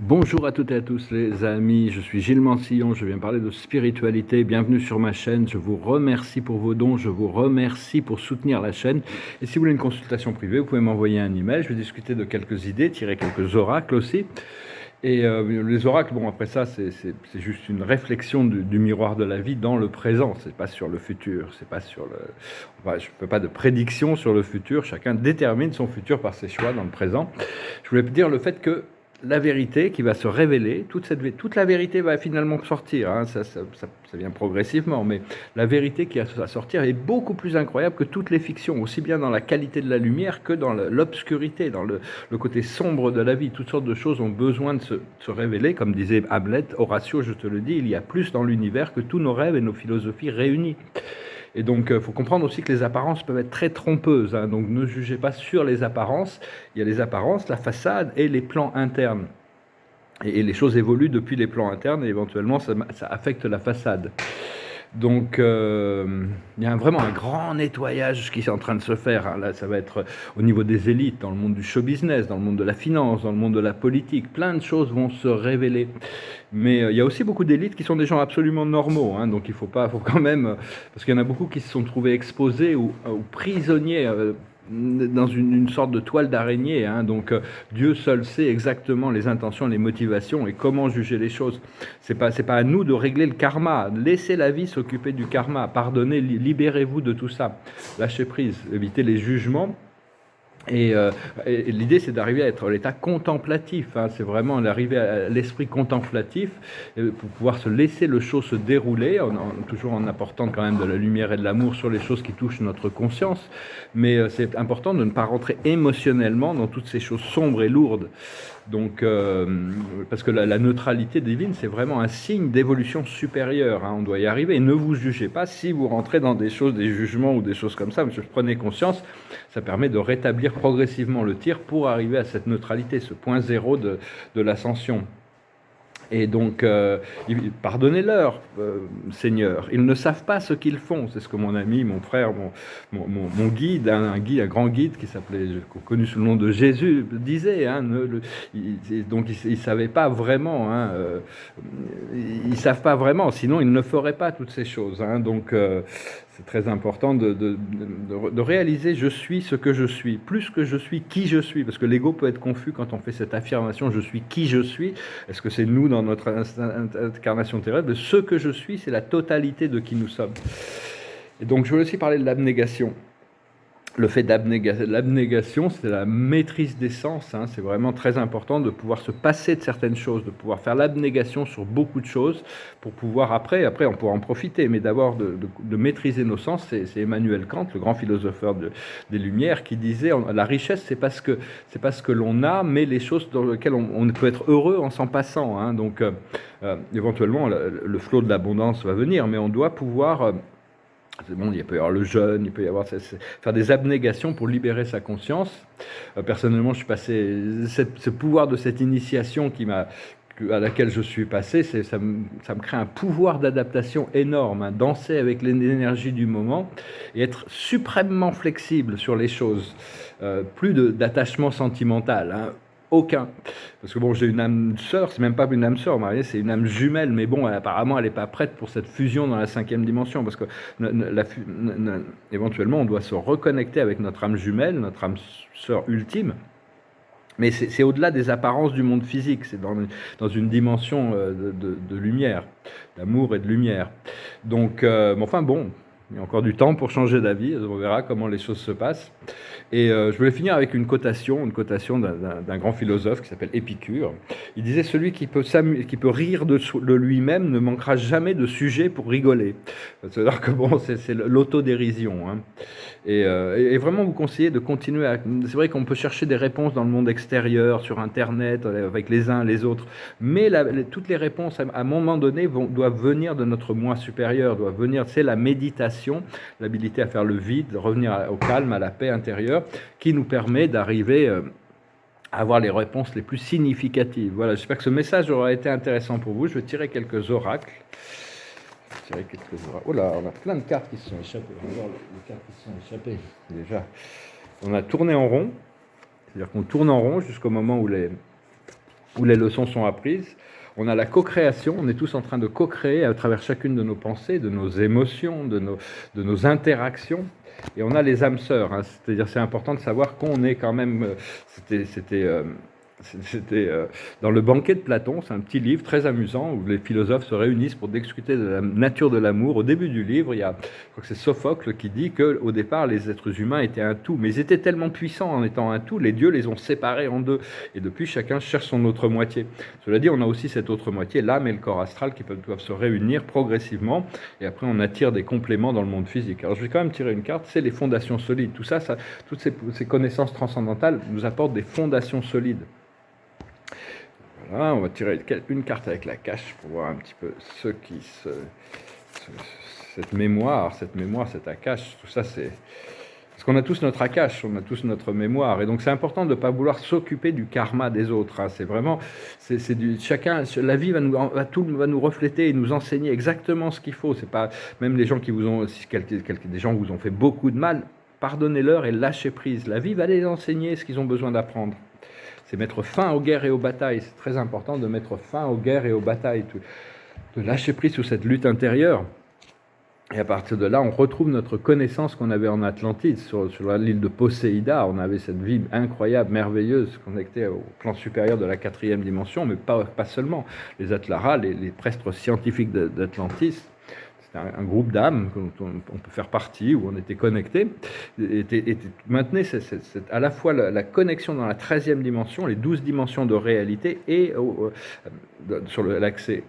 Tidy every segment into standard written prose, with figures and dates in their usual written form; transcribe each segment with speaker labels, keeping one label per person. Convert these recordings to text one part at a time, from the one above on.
Speaker 1: Bonjour à toutes et à tous les amis, je suis Gilles Mansillon, je viens parler de spiritualité, bienvenue sur ma chaîne, je vous remercie pour vos dons, je vous remercie pour soutenir la chaîne. Et si vous voulez une consultation privée, vous pouvez m'envoyer un email, je vais discuter de quelques idées, tirer quelques oracles aussi. Et les oracles, bon après ça, c'est juste une réflexion du miroir de la vie dans le présent, c'est pas sur le futur, c'est pas sur le... Enfin, je ne fais pas de prédiction sur le futur, chacun détermine son futur par ses choix dans le présent. Je voulais dire le fait que la vérité qui va se révéler, toute la vérité va finalement sortir, hein, ça vient progressivement, mais la vérité qui va sortir est beaucoup plus incroyable que toutes les fictions, aussi bien dans la qualité de la lumière que dans l'obscurité, dans le côté sombre de la vie. Toutes sortes de choses ont besoin de se révéler, comme disait Hamlet, Horatio, je te le dis, il y a plus dans l'univers que tous nos rêves et nos philosophies réunis. Et donc, il faut comprendre aussi que les apparences peuvent être très trompeuses, hein, donc ne jugez pas sur les apparences. Il y a les apparences, la façade et les plans internes. Et les choses évoluent depuis les plans internes et éventuellement ça affecte la façade. Donc, il y a vraiment un grand nettoyage qui est en train de se faire. Hein. Là, ça va être au niveau des élites, dans le monde du show business, dans le monde de la finance, dans le monde de la politique. Plein de choses vont se révéler. Mais il y a aussi beaucoup d'élites qui sont des gens absolument normaux. Hein. Donc, faut quand même... parce qu'il y en a beaucoup qui se sont trouvés exposés ou prisonniers... dans une sorte de toile d'araignée, hein. Donc Dieu seul sait exactement les intentions, les motivations et comment juger les choses. C'est pas à nous de régler le karma. Laissez la vie s'occuper du karma. Pardonnez, libérez-vous de tout ça. Lâchez prise, évitez les jugements. Et l'idée, c'est d'arriver à être l'état contemplatif. Hein. C'est vraiment d'arriver à l'esprit contemplatif pour pouvoir se laisser le show se dérouler, toujours en apportant quand même de la lumière et de l'amour sur les choses qui touchent notre conscience. Mais c'est important de ne pas rentrer émotionnellement dans toutes ces choses sombres et lourdes. Donc, parce que la neutralité divine, c'est vraiment un signe d'évolution supérieure. Hein. On doit y arriver. Et ne vous jugez pas si vous rentrez dans des choses, des jugements ou des choses comme ça. Parce que prenez conscience, ça permet de rétablir progressivement le tir pour arriver à cette neutralité, ce point zéro de l'ascension. Et donc, pardonnez-leur, Seigneur. Ils ne savent pas ce qu'ils font. C'est ce que mon ami, mon frère, mon guide, un grand guide qui s'appelait, connu sous le nom de Jésus, disait. Hein, donc, ils ne savaient pas vraiment. Hein, ils ne savent pas vraiment, sinon ils ne feraient pas toutes ces choses. Hein, donc, c'est très important de réaliser je suis ce que je suis, plus que je suis qui je suis, parce que l'ego peut être confus quand on fait cette affirmation je suis qui je suis. Est-ce que c'est nous dans notre incarnation terrestre? Ce que je suis, c'est la totalité de qui nous sommes. Et donc je voulais aussi parler de l'abnégation. Le fait l'abnégation, c'est la maîtrise des sens. Hein, c'est vraiment très important de pouvoir se passer de certaines choses, de pouvoir faire l'abnégation sur beaucoup de choses pour pouvoir après on pourra en profiter. Mais d'abord de maîtriser nos sens, c'est Emmanuel Kant, le grand philosopheur des Lumières, qui disait la richesse, c'est pas ce que l'on a, mais les choses dans lesquelles on peut être heureux en s'en passant. Hein, donc éventuellement, le flot de l'abondance va venir, mais on doit pouvoir... C'est bon, il peut y avoir le jeûne, il peut y avoir faire des abnégations pour libérer sa conscience. Personnellement, je suis passé ce pouvoir de cette initiation à laquelle je suis passé, ça me crée un pouvoir d'adaptation énorme. Hein, danser avec l'énergie du moment et être suprêmement flexible sur les choses. Plus d'attachement sentimental. Hein, aucun. Parce que bon, j'ai une âme sœur, c'est même pas une âme sœur, mariée, c'est une âme jumelle, mais bon, apparemment, elle n'est pas prête pour cette fusion dans la 5e dimension, parce que éventuellement, on doit se reconnecter avec notre âme jumelle, notre âme sœur ultime. Mais c'est au-delà des apparences du monde physique, c'est dans une dimension de lumière, d'amour et de lumière. Donc, enfin bon, il y a encore du temps pour changer d'avis, on verra comment les choses se passent. Et je voulais finir avec une cotation d'un grand philosophe qui s'appelle Épicure. Il disait « Celui qui peut rire de lui-même ne manquera jamais de sujet pour rigoler ». C'est-à-dire que bon, c'est l'autodérision. Hein. Et vraiment vous conseiller de continuer à... C'est vrai qu'on peut chercher des réponses dans le monde extérieur, sur Internet, avec les uns les autres, mais toutes les réponses, à un moment donné, doivent venir de notre moi supérieur, doivent venir, c'est la méditation, l'habilité à faire le vide, revenir au calme, à la paix intérieure, qui nous permet d'arriver à avoir les réponses les plus significatives. Voilà, j'espère que ce message aura été intéressant pour vous. Je vais tirer quelques oracles. Oh là, on a plein de cartes qui se sont échappées. On va voir les cartes qui se sont échappées. Déjà, on a tourné en rond. C'est-à-dire qu'on tourne en rond jusqu'au moment où où les leçons sont apprises. On a la co-création, on est tous en train de co-créer à travers chacune de nos pensées, de nos émotions, de nos interactions. Et on a les âmes sœurs, hein, c'est-à-dire c'est important de savoir qu'on est quand même, c'était dans le banquet de Platon, c'est un petit livre très amusant où les philosophes se réunissent pour discuter de la nature de l'amour. Au début du livre, je crois que c'est Sophocle qui dit qu'au départ, les êtres humains étaient un tout, mais ils étaient tellement puissants en étant un tout, les dieux les ont séparés en deux, et depuis, chacun cherche son autre moitié. Cela dit, on a aussi cette autre moitié, l'âme et le corps astral, qui doivent se réunir progressivement, et après on attire des compléments dans le monde physique. Alors je vais quand même tirer une carte, c'est les fondations solides. Tout ça, toutes ces connaissances transcendantales nous apportent des fondations solides. Voilà, on va tirer une carte avec la cache pour voir un petit peu cette mémoire, cette akash, tout ça c'est... Parce qu'on a tous notre akash, on a tous notre mémoire, et donc c'est important de ne pas vouloir s'occuper du karma des autres, hein. C'est vraiment, chacun, la vie va nous refléter et nous enseigner exactement ce qu'il faut. C'est pas, même les gens qui vous ont, si des gens vous ont fait beaucoup de mal, pardonnez-leur et lâchez prise. La vie va les enseigner ce qu'ils ont besoin d'apprendre. C'est mettre fin aux guerres et aux batailles. C'est très important de mettre fin aux guerres et aux batailles, de lâcher prise sur cette lutte intérieure. Et à partir de là, on retrouve notre connaissance qu'on avait en Atlantide, sur l'île de Poséida. On avait cette vie incroyable, merveilleuse, connectée au plan supérieur de la 4e dimension, mais pas seulement. Les Atlaras, les prestres scientifiques d'Atlantis, c'était un groupe d'âmes dont on peut faire partie, où on était connectés, maintenait à la fois la connexion dans la 13e dimension, les 12 dimensions de réalité, et sur l'accès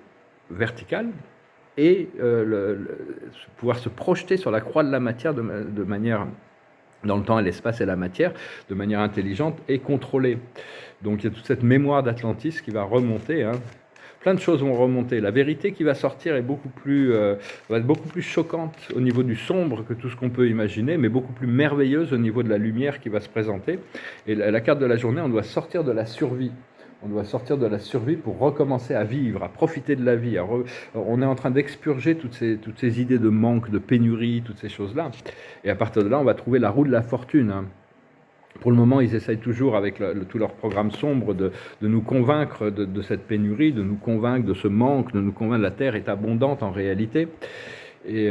Speaker 1: vertical, et pouvoir se projeter sur la croix de la matière de manière, dans le temps et l'espace et la matière, de manière intelligente et contrôlée. Donc il y a toute cette mémoire d'Atlantis qui va remonter, hein. Plein de choses vont remonter. La vérité qui va sortir va être beaucoup plus choquante au niveau du sombre que tout ce qu'on peut imaginer, mais beaucoup plus merveilleuse au niveau de la lumière qui va se présenter. Et la carte de la journée, on doit sortir de la survie. On doit sortir de la survie pour recommencer à vivre, à profiter de la vie. On est en train d'expurger toutes ces idées de manque, de pénurie, toutes ces choses-là. Et à partir de là, on va trouver la roue de la fortune, hein. Pour le moment, ils essayent toujours, avec tout leur programme sombre, de nous convaincre de cette pénurie, de nous convaincre de ce manque, de nous convaincre que la Terre est abondante en réalité. Et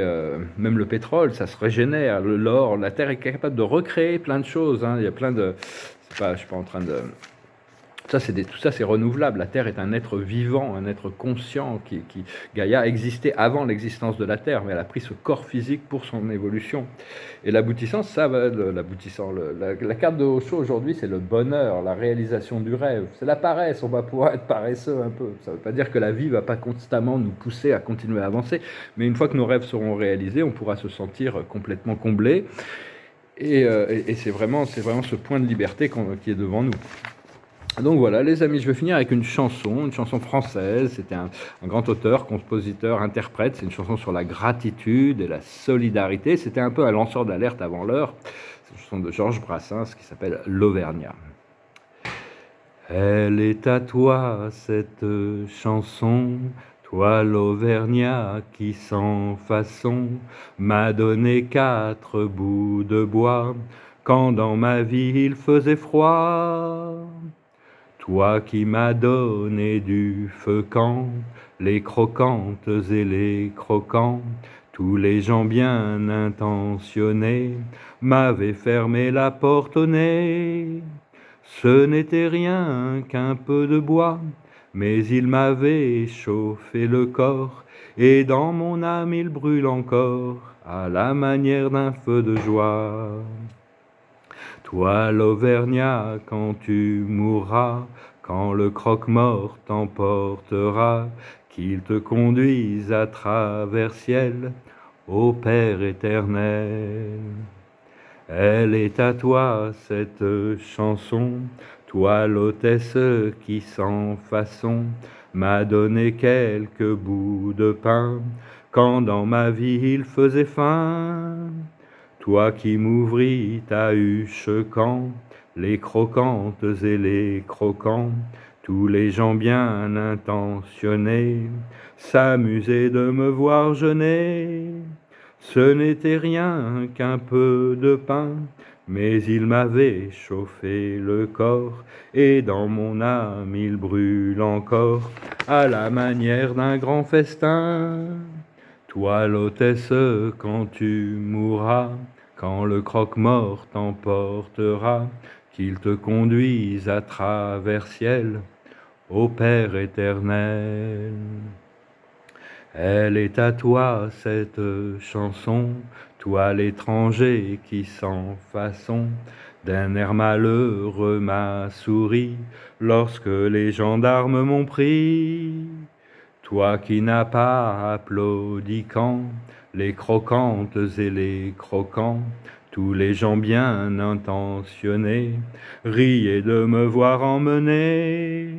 Speaker 1: même le pétrole, ça se régénère, l'or, la Terre est capable de recréer plein de choses, hein. Il y a plein de... je ne suis pas en train de... Tout ça, c'est renouvelable. La Terre est un être vivant, un être conscient. Gaïa existait avant l'existence de la Terre, mais elle a pris ce corps physique pour son évolution. Et l'aboutissant, la carte de Osho aujourd'hui, c'est le bonheur, la réalisation du rêve. C'est la paresse, on va pouvoir être paresseux un peu. Ça ne veut pas dire que la vie ne va pas constamment nous pousser à continuer à avancer, mais une fois que nos rêves seront réalisés, on pourra se sentir complètement comblé. Et c'est vraiment ce point de liberté qui est devant nous. Donc voilà, les amis, je vais finir avec une chanson française. C'était un grand auteur, compositeur, interprète. C'est une chanson sur la gratitude et la solidarité. C'était un peu un lanceur d'alerte avant l'heure. C'est une chanson de Georges Brassens qui s'appelle l'Auvergnat. Elle est à toi, cette chanson, toi l'Auvergnat qui sans façon m'a donné 4 bouts de bois quand dans ma vie il faisait froid. Toi qui m'as donné du feu quand les croquantes et les croquants, tous les gens bien intentionnés m'avaient fermé la porte au nez. Ce n'était rien qu'un peu de bois, mais il m'avait chauffé le corps, et dans mon âme il brûle encore, à la manière d'un feu de joie. Toi l'Auvergnat, quand tu mourras, quand le croque-mort t'emportera, qu'il te conduise à travers ciel, ô Père éternel. Elle est à toi, cette chanson, toi l'hôtesse qui sans façon m'a donné quelques bouts de pain, quand dans ma vie il faisait faim. Toi qui m'ouvris ta huche quand les croquantes et les croquants, tous les gens bien intentionnés s'amusaient de me voir jeûner. Ce n'était rien qu'un peu de pain, mais il m'avait chauffé le corps, et dans mon âme il brûle encore, à la manière d'un grand festin. Toi l'hôtesse, quand tu mourras, quand le croque-mort t'emportera, qu'il te conduise à travers ciel, ô Père éternel. Elle est à toi cette chanson, toi l'étranger qui sans façon d'un air malheureux m'a souri lorsque les gendarmes m'ont pris. Toi qui n'as pas applaudi quand les croquantes et les croquants, tous les gens bien intentionnés, riaient de me voir emmener.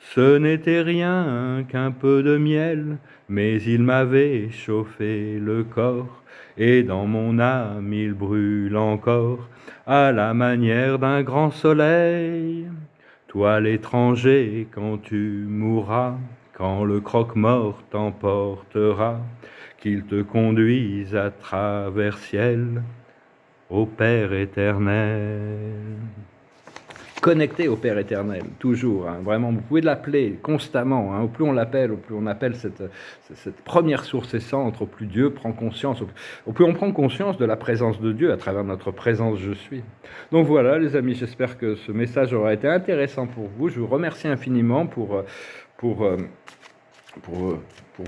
Speaker 1: Ce n'était rien qu'un peu de miel, mais il m'avait chauffé le corps, et dans mon âme il brûle encore, à la manière d'un grand soleil. Toi l'étranger, quand tu mourras, quand le croque-mort t'emportera, qu'il te conduise à travers ciel, ô Père éternel. Connecté au Père éternel, toujours, hein, vraiment, vous pouvez l'appeler constamment, hein, au plus on l'appelle, au plus on appelle cette première source et centre, au plus Dieu prend conscience, au plus on prend conscience de la présence de Dieu à travers notre présence je suis. Donc voilà les amis, j'espère que ce message aura été intéressant pour vous, je vous remercie infiniment pour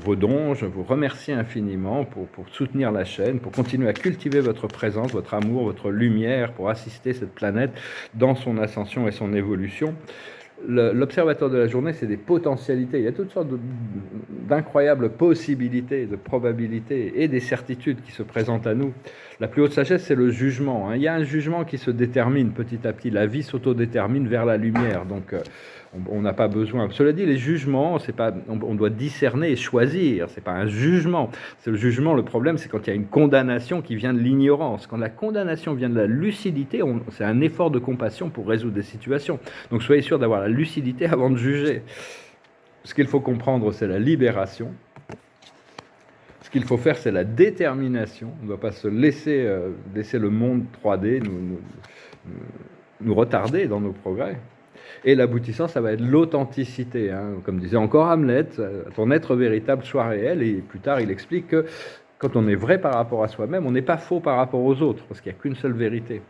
Speaker 1: vos dons, je vous remercie infiniment pour soutenir la chaîne, pour continuer à cultiver votre présence, votre amour, votre lumière, pour assister cette planète dans son ascension et son évolution. L'observateur de la journée, c'est des potentialités. Il y a toutes sortes d'incroyables possibilités, de probabilités et des certitudes qui se présentent à nous. La plus haute sagesse, c'est le jugement. Il y a un jugement qui se détermine petit à petit. La vie s'autodétermine vers la lumière. Donc, on n'a pas besoin. Cela dit, les jugements, c'est pas, on doit discerner et choisir. C'est pas un jugement. C'est le jugement. Le problème, c'est quand il y a une condamnation qui vient de l'ignorance. Quand la condamnation vient de la lucidité, c'est un effort de compassion pour résoudre des situations. Donc, soyez sûr d'avoir la lucidité avant de juger. Ce qu'il faut comprendre, c'est la libération. Ce qu'il faut faire, c'est la détermination. On ne doit pas se laisser le monde 3D nous retarder dans nos progrès. Et l'aboutissant, ça va être l'authenticité. Hein. Comme disait encore Hamlet, ton être véritable soit réel. Et plus tard, il explique que quand on est vrai par rapport à soi-même, on n'est pas faux par rapport aux autres, parce qu'il n'y a qu'une seule vérité.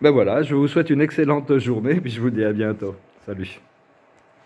Speaker 1: Ben voilà, je vous souhaite une excellente journée, puis je vous dis à bientôt. Salut.